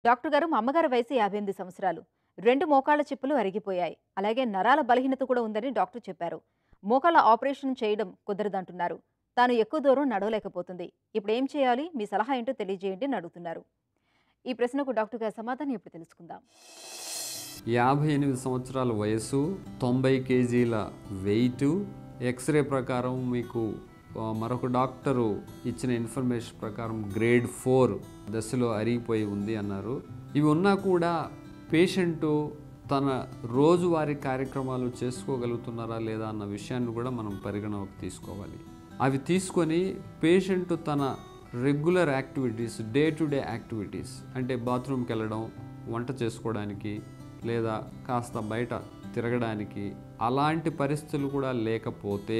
Doctor గారు, మా అమ్మగారి వయసు 58 సంవత్సరాలు. 2 మోకాళ్ళ చిప్పలు అరిగిపోయాయి. అలాగే నరాల బలహీనత కూడా ఉందని డాక్టర్ చెప్పారు. మోకాళ్ళ ఆపరేషన్ చేయడం కుదరదంటున్నారు. తాను ఎక్కువ దూరం నడవలేకపోతుంది. ఇప్పుడేం చేయాలి? మీ సలహా ఏంటో తెలియజేయండి అని అడుగుతున్నారు. ఈ ప్రశ్నకు డాక్టర్ గారి సమాధానం ఇప్పుడు తెలుసుకుందాం. 58 సంవత్సరాల వయసు, 90 కేజీల వెయిట్, ఎక్స్రే ప్రకారం మీకు మరొక డాక్టరు ఇచ్చిన ఇన్ఫర్మేషన్ ప్రకారం గ్రేడ్ 4 దశలో అరిగిపోయి ఉంది అన్నారు. ఇవి ఉన్నా కూడా పేషెంటు తన రోజువారీ కార్యక్రమాలు చేసుకోగలుగుతున్నారా లేదా అన్న విషయాన్ని కూడా మనం పరిగణలోకి తీసుకోవాలి. అవి తీసుకొని పేషెంటు తన regular activities, day to day activities అంటే బాత్రూమ్కి వెళ్ళడం, వంట చేసుకోవడానికి లేదా కాస్త బయట తిరగడానికి అలాంటి పరిస్థితులు కూడా లేకపోతే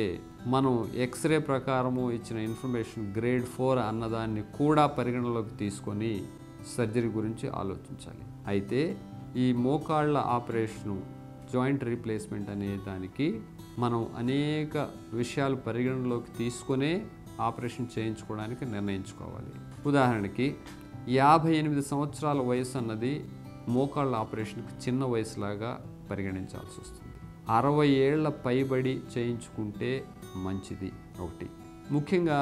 మనం ఎక్స్రే ప్రకారము ఇచ్చిన ఇన్ఫర్మేషన్ గ్రేడ్ 4 అన్నదాన్ని కూడా పరిగణలోకి తీసుకొని సర్జరీ గురించి ఆలోచించాలి. అయితే ఈ మోకాళ్ళ ఆపరేషను, జాయింట్ రీప్లేస్మెంట్ అనే దానికి మనం అనేక విషయాలు పరిగణలోకి తీసుకునే ఆపరేషన్ చేయించుకోవడానికి నిర్ణయించుకోవాలి. ఉదాహరణకి 58 సంవత్సరాల వయసు అన్నది మోకాళ్ళ ఆపరేషన్కి చిన్న వయసులాగా పరిగణించాల్సి వస్తుంది. 60 ఏళ్ల పైబడి చేయించుకుంటే మంచిది. ఒకటి ముఖ్యంగా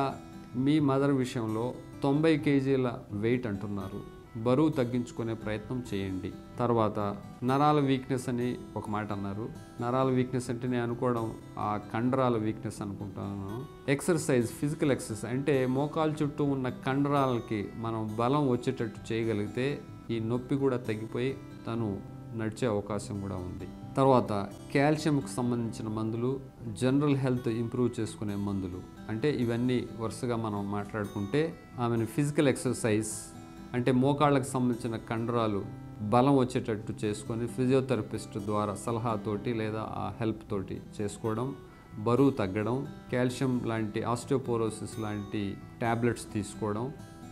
మీ మదర్ విషయంలో 90 కేజీల వెయిట్ అంటున్నారు. బరువు తగ్గించుకునే ప్రయత్నం చేయండి. తర్వాత నరాల వీక్నెస్ అని ఒక మాట అన్నారు. నరాల వీక్నెస్ అంటే నేను అనుకోవడం ఆ కండరాల వీక్నెస్ అనుకుంటాను. ఎక్సర్సైజ్, ఫిజికల్ ఎక్సర్సైజ్ అంటే మోకాలు చుట్టూ ఉన్న కండరాలకి మనం బలం వచ్చేటట్టు చేయగలిగితే ఈ నొప్పి కూడా తగ్గిపోయి తను నడిచే అవకాశం కూడా ఉంది. తర్వాత కాల్షియంకు సంబంధించిన మందులు, జనరల్ హెల్త్ ఇంప్రూవ్ చేసుకునే మందులు అంటే ఇవన్నీ వరుసగా మనం మాట్లాడుకుంటే ఆమెను ఫిజికల్ ఎక్సర్సైజ్ అంటే మోకాళ్ళకు సంబంధించిన కండరాలు బలం వచ్చేటట్టు చేసుకొని ఫిజియోథెరపిస్ట్ ద్వారా సలహాతోటి లేదా ఆ హెల్ప్ తోటి చేసుకోవడం, బరువు తగ్గడం, కాల్షియం లాంటి ఆస్టియోపోరోసిస్ లాంటి ట్యాబ్లెట్స్ తీసుకోవడం,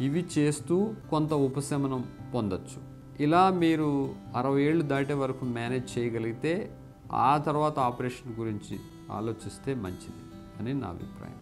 ఇవి చేస్తూ కొంత ఉపశమనం పొందొచ్చు. ఇలా మీరు 60 ఏళ్ళు దాటే వరకు మేనేజ్ చేయగలిగితే ఆ తర్వాత ఆపరేషన్ గురించి ఆలోచిస్తే మంచిది అని నా అభిప్రాయం.